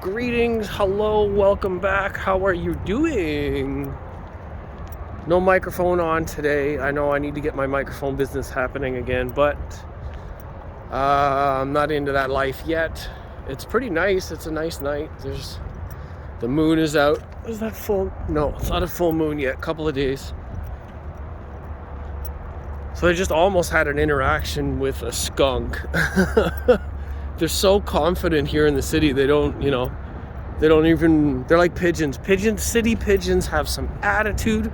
Greetings, hello, welcome back. How are you doing? No microphone on today. I know I need to get my microphone business happening again, but I'm not into that life yet. It's pretty nice. It's a nice night. The moon is out. Is that full? No, it's not a full moon yet. Couple of days. So I just almost had an interaction with a skunk. They're so confident here in the city. They're like pigeons. City pigeons have some attitude,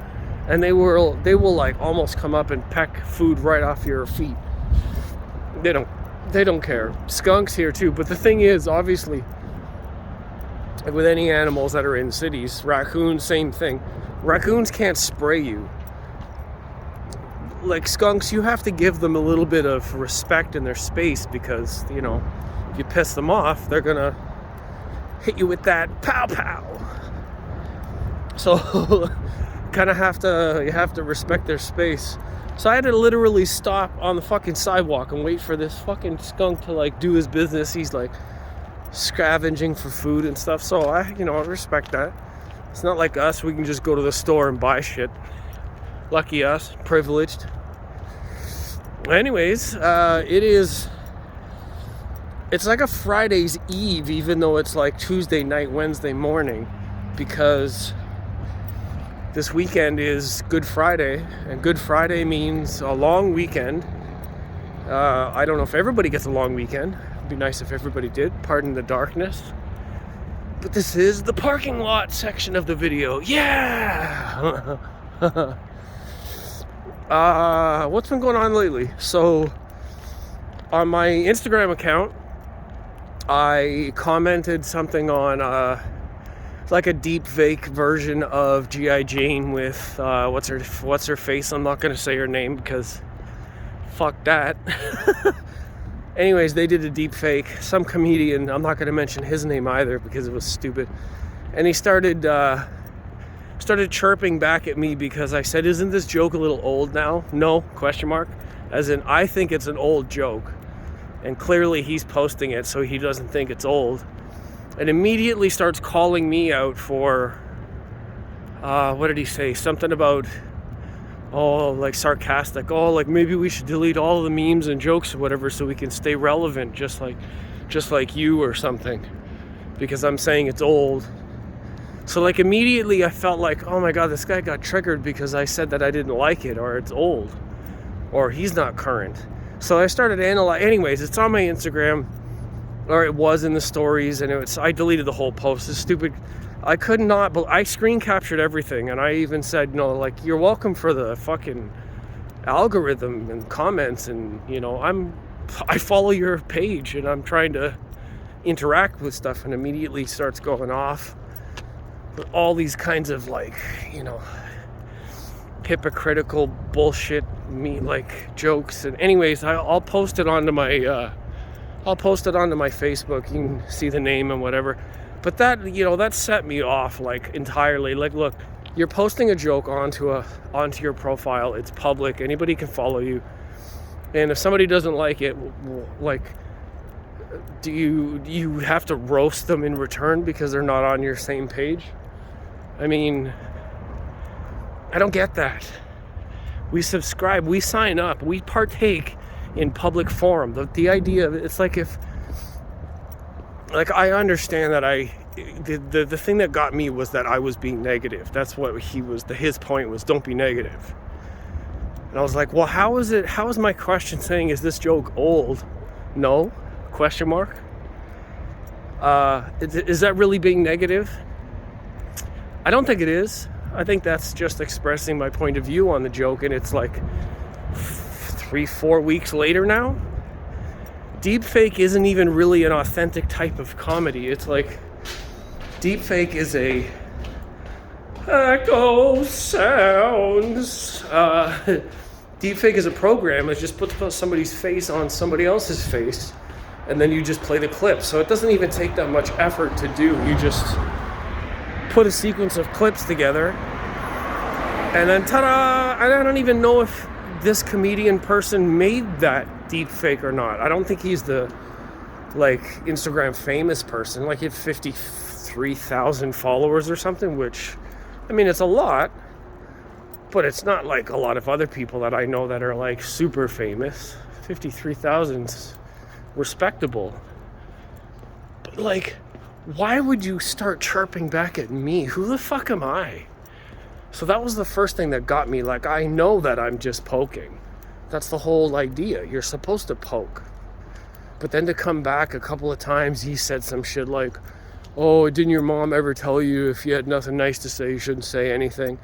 and they will like almost come up and peck food right off your feet. They don't care. Skunks here too. But the thing is, obviously, with any animals that are in cities, raccoons, same thing. Raccoons can't spray you. Like skunks, you have to give them a little bit of respect in their space because, if you piss them off, they're gonna hit you with that pow pow. So you have to respect their space. So I had to literally stop on the fucking sidewalk and wait for this fucking skunk to like do his business. He's like scavenging for food and stuff. So I respect that. It's not like us, we can just go to the store and buy shit. Lucky us, privileged. Anyways, it's like a Friday's Eve, even though it's like Tuesday night, Wednesday morning, because this weekend is Good Friday, and Good Friday means a long weekend. I don't know if everybody gets a long weekend. It'd be nice if everybody did. Pardon the darkness. But this is the parking lot section of the video. Yeah! What's been going on lately? So, on my Instagram account, I commented something on like a deep fake version of G.I. Jane with what's her face? I'm not gonna say her name because fuck that. Anyways, they did a deep fake. Some comedian, I'm not gonna mention his name either because it was stupid, and he started chirping back at me because I said, "Isn't this joke a little old now?" No, ? As in, I think it's an old joke. And clearly he's posting it so he doesn't think it's old. And immediately starts calling me out for, what did he say? Something about, like sarcastic. Like maybe we should delete all the memes and jokes or whatever so we can stay relevant just like you or something. Because I'm saying it's old. So like immediately I felt like, oh my God, this guy got triggered because I said that I didn't like it, or it's old, or he's not current. So I started analyzing. Anyways, it's on my Instagram, or it was in the stories, and I deleted the whole post. It's stupid. I could not, but I screen captured everything, and I even said, you're welcome for the fucking algorithm and comments, and I follow your page, and I'm trying to interact with stuff, and immediately starts going off with all these kinds of hypocritical bullshit jokes. And anyways, I'll post it onto my Facebook. You can see the name and whatever. But that set me off entirely. Look, you're posting a joke onto your profile. It's public. Anybody can follow you. And if somebody doesn't like it, do you have to roast them in return because they're not on your same page? I mean, I don't get that. We subscribe, we sign up, we partake in public forum. The idea of it's like I understand that the thing that got me was that I was being negative. That's what his point was, don't be negative. And I was like, well, how is my question saying, is this joke old? No? ? Is that really being negative? I don't think it is. I think that's just expressing my point of view on the joke, and it's like 3-4 weeks later now. Deepfake isn't even really an authentic type of comedy. It's like deepfake is a echo sounds. Deepfake is a program that just puts somebody's face on somebody else's face, and then you just play the clip. So it doesn't even take that much effort to do. You just put a sequence of clips together, and then ta-da! I don't even know if this comedian person made that deep fake or not. I don't think he's the like Instagram famous person. Like he had 53,000 followers or something, which, I mean, it's a lot, but it's not like a lot of other people that I know that are like super famous. 53,000's respectable. But like, why would you start chirping back at me? Who the fuck am I? So that was the first thing that got me. Like, I know that I'm just poking. That's the whole idea. You're supposed to poke. But then to come back a couple of times, he said some shit like, oh, didn't your mom ever tell you if you had nothing nice to say, you shouldn't say anything?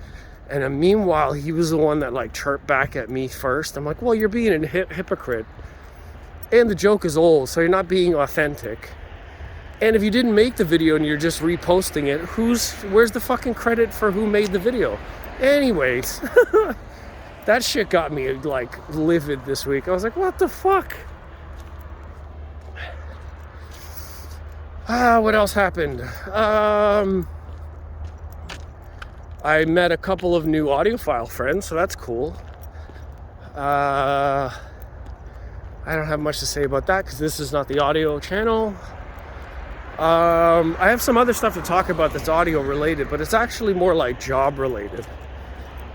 And meanwhile, he was the one that like chirped back at me first. I'm like, well, you're being a hypocrite. And the joke is old, so you're not being authentic. And if you didn't make the video and you're just reposting it, where's the fucking credit for who made the video? Anyways, that shit got me like livid this week. I was like, what the fuck? What else happened? I met a couple of new audiophile friends, so that's cool. I don't have much to say about that because this is not the audio channel. I have some other stuff to talk about that's audio related, but it's actually more like job related.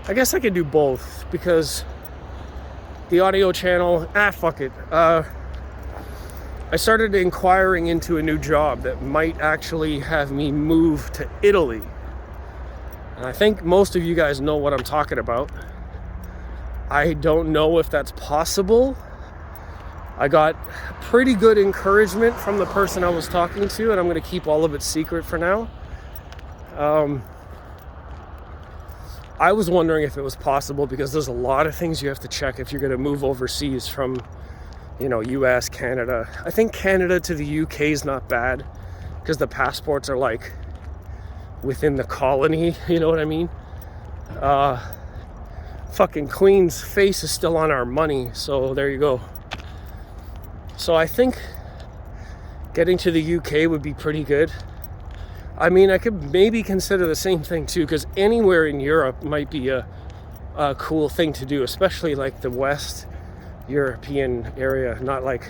I guess I could do both because the audio channel, fuck it. I started inquiring into a new job that might actually have me move to Italy. And I think most of you guys know what I'm talking about. I don't know if that's possible. I got pretty good encouragement from the person I was talking to, and I'm going to keep all of it secret for now. I was wondering if it was possible because there's a lot of things you have to check if you're going to move overseas from, US, Canada. I think Canada to the UK is not bad because the passports are like within the colony, you know what I mean? Fucking Queen's face is still on our money, so there you go. So I think getting to the UK would be pretty good. I mean, I could maybe consider the same thing too, because anywhere in Europe might be a cool thing to do, especially like the West European area. Not like,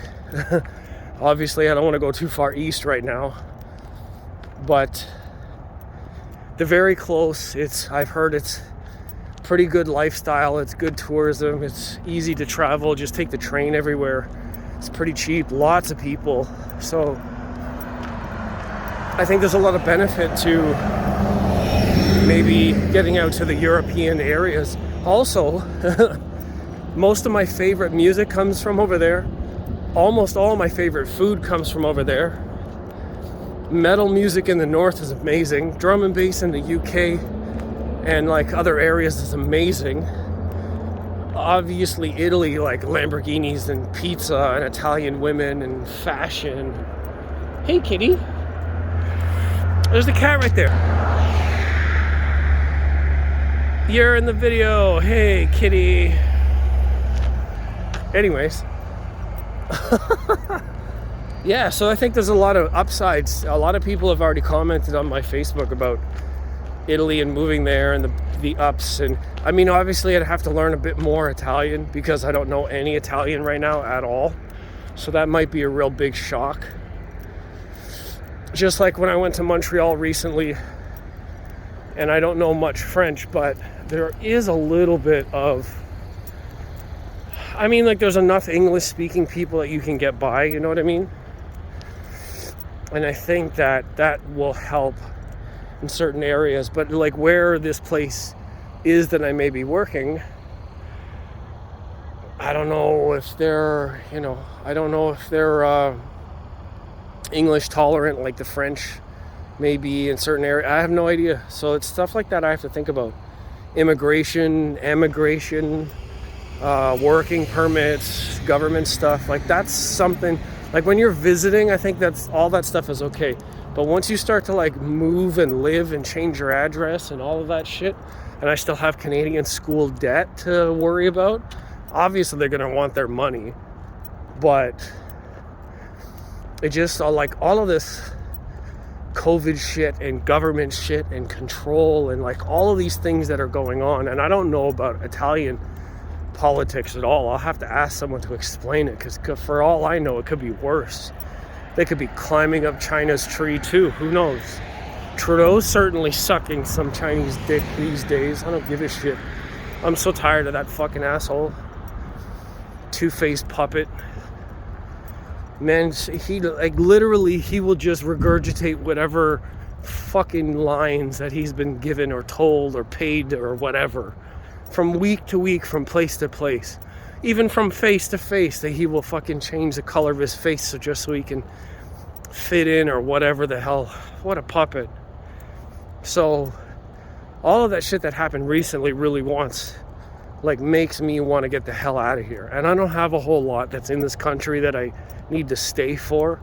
obviously I don't want to go too far east right now, but they're very close. I've heard it's pretty good lifestyle. It's good tourism. It's easy to travel. Just take the train everywhere. It's pretty cheap, lots of people. So I think there's a lot of benefit to maybe getting out to the European areas. Also, most of my favorite music comes from over there. Almost all my favorite food comes from over there. Metal music in the north is amazing. Drum and bass in the UK and like other areas is amazing. Obviously Italy, like Lamborghinis and pizza and Italian women and fashion. Hey kitty. There's the cat right there. You're in the video. Hey kitty. Anyways. Yeah, so I think there's a lot of upsides. A lot of people have already commented on my Facebook about Italy and moving there and the ups. And I mean, obviously I'd have to learn a bit more Italian because I don't know any Italian right now at all. So that might be a real big shock. Just like when I went to Montreal recently, and I don't know much French, but there is a little bit of, I mean, like there's enough English speaking people that you can get by, you know what I mean? And I think that will help in certain areas, but like where this place is that I may be working, I don't know if they're, English tolerant like the French may be in certain areas. I have no idea. So it's stuff like that I have to think about. Immigration, emigration, working permits, government stuff. Like that's something, like when you're visiting, I think that's all that stuff is okay. But once you start to like move and live and change your address and all of that shit, and I still have Canadian school debt to worry about, obviously they're going to want their money. But it just, like all of this COVID shit and government shit and control and like all of these things that are going on. And I don't know about Italian politics at all. I'll have to ask someone to explain it because for all I know, it could be worse. They could be climbing up China's tree too. Who knows? Trudeau's certainly sucking some Chinese dick these days. I don't give a shit. I'm so tired of that fucking asshole. Two-faced puppet. Man, he like literally he will just regurgitate whatever fucking lines that he's been given or told or paid or whatever, from week to week, from place to place, even from face to face, that he will fucking change the color of his face so he can fit in or whatever the hell. What a puppet. So all of that shit that happened recently really makes me want to get the hell out of here. And I don't have a whole lot that's in this country that I need to stay for.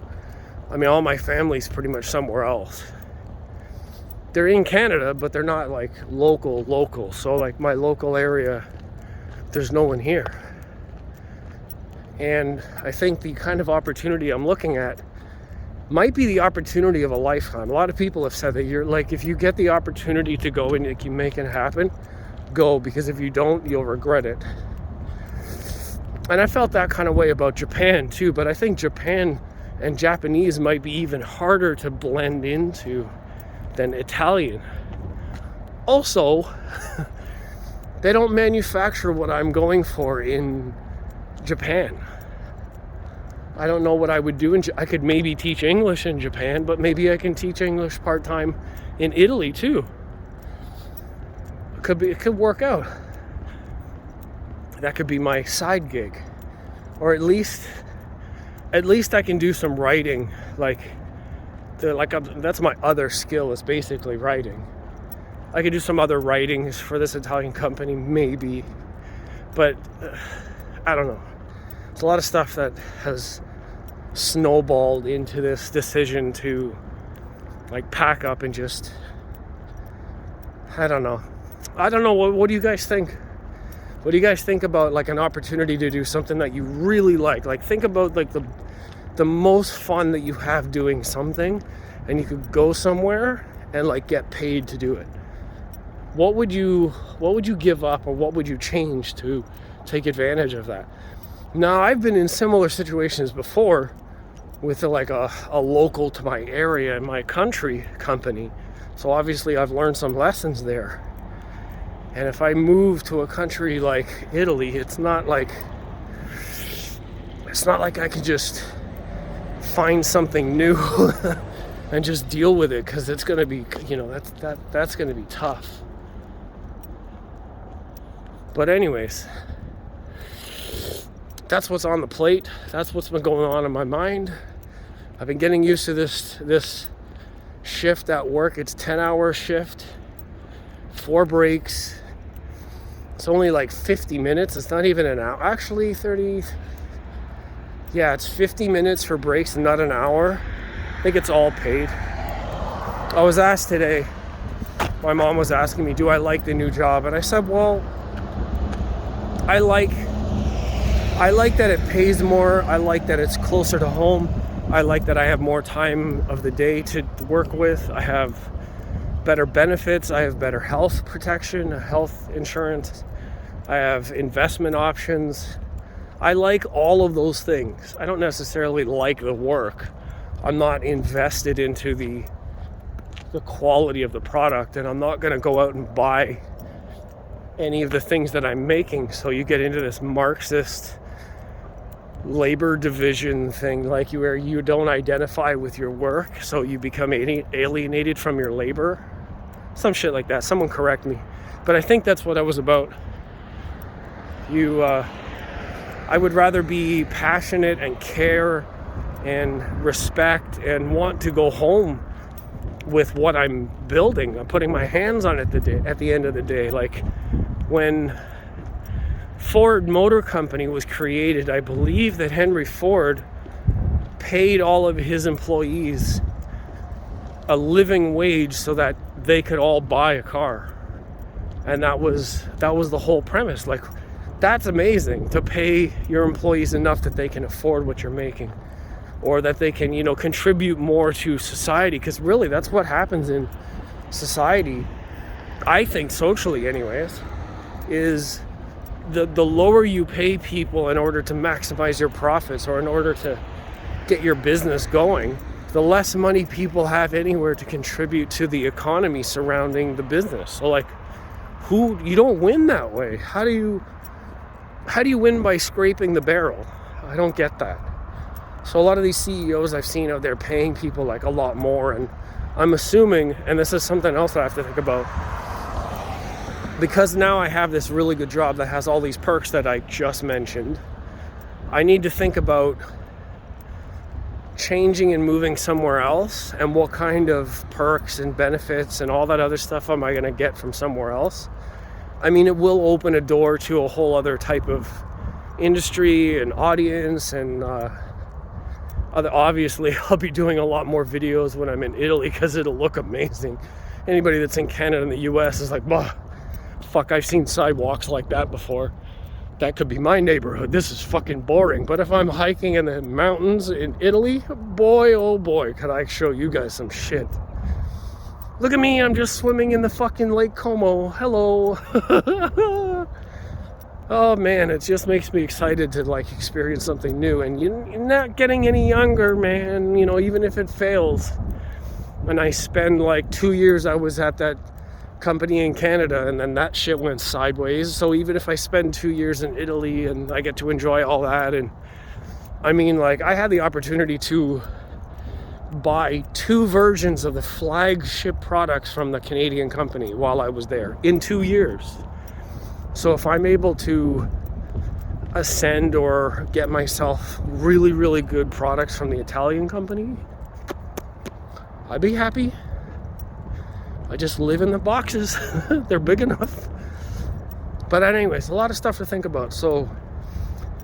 I mean, all my family's pretty much somewhere else. They're in Canada, but they're not like local. So like my local area, there's no one here. And I think the kind of opportunity I'm looking at might be the opportunity of a lifetime. A lot of people have said that you're like, if you get the opportunity to go and you make it happen, go, because if you don't, you'll regret it. And I felt that kind of way about Japan too, but I think Japan and Japanese might be even harder to blend into than Italian. Also, they don't manufacture what I'm going for in Japan. I don't know what I would do. I could maybe teach English in Japan, but maybe I can teach English part-time in Italy too. It could work out. That could be my side gig. Or at least I can do some writing. That's my other skill, is basically writing. I could do some other writings for this Italian company, maybe. But I don't know. It's a lot of stuff that has snowballed into this decision to like pack up and just, I don't know. What do you guys think? What do you guys think about like an opportunity to do something that you really like? Like think about like the most fun that you have doing something, and you could go somewhere and like get paid to do it. What would you give up, or what would you change to take advantage of that? Now, I've been in similar situations before with like a local to my area in my country company. So obviously I've learned some lessons there. And if I move to a country like Italy, it's not like I can just find something new and just deal with it, because it's going to be, that's going to be tough. But anyways, that's what's on the plate. That's what's been going on in my mind. I've been getting used to this shift at work. It's 10-hour shift, 4 breaks. It's only like 50 minutes. It's not even an hour. Actually, 30. Yeah, it's 50 minutes for breaks and not an hour. I think it's all paid. I was asked today, my mom was asking me, do I like the new job? And I said, well, I like that it pays more. I like that it's closer to home. I like that I have more time of the day to work with. I have better benefits. I have better health protection, health insurance. I have investment options. I like all of those things. I don't necessarily like the work. I'm not invested into the quality of the product, and I'm not going to go out and buy any of the things that I'm making. So you get into this Marxist labor division thing, like where you don't identify with your work, so you become alienated from your labor. Some shit like that. Someone correct me. But I think that's what I was about. I would rather be passionate and care and respect and want to go home with what I'm building. I'm putting my hands on it at the end of the day. Like when Ford Motor Company was created, I believe that Henry Ford paid all of his employees a living wage so that they could all buy a car. And that was the whole premise. Like, that's amazing, to pay your employees enough that they can afford what you're making, or that they can, contribute more to society. Because really, that's what happens in society, I think, socially anyways, is the lower you pay people in order to maximize your profits, or in order to get your business going, the less money people have anywhere to contribute to the economy surrounding the business. So like, you don't win that way. How do you win by scraping the barrel? I don't get that. So a lot of these CEOs I've seen out there paying people like a lot more, and I'm assuming, and this is something else I have to think about, because now I have this really good job that has all these perks that I just mentioned, I need to think about changing and moving somewhere else, and what kind of perks and benefits and all that other stuff am I going to get from somewhere else. I mean, it will open a door to a whole other type of industry and audience, and obviously I'll be doing a lot more videos when I'm in Italy because it'll look amazing. Anybody that's in Canada and the US is like, bah, fuck, I've seen sidewalks like that before. That could be my neighborhood. This is fucking boring. But if I'm hiking in the mountains in Italy, boy, oh boy, could I show you guys some shit. Look at me, I'm just swimming in the fucking Lake Como. Hello. Oh man, it just makes me excited to like experience something new. And you're not getting any younger, man. You know, even if it fails. And I spend like 2 years, I was at that company in Canada, and then that shit went sideways. So even if I spend 2 years in Italy and I get to enjoy all that, and I mean, like, I had the opportunity to buy 2 versions of the flagship products from the Canadian company while I was there in 2 years. So if I'm able to ascend or get myself really, really good products from the Italian company, I'd be happy. I just live in the boxes. They're big enough. But anyways, a lot of stuff to think about. So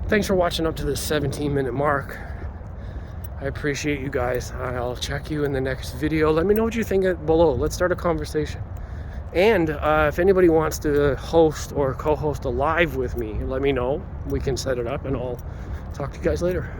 thanks for watching up to this 17-minute mark. I appreciate you guys. I'll check you in the next video. Let me know what you think below. Let's start a conversation. And if anybody wants to host or co-host a live with me, let me know. We can set it up, and I'll talk to you guys later.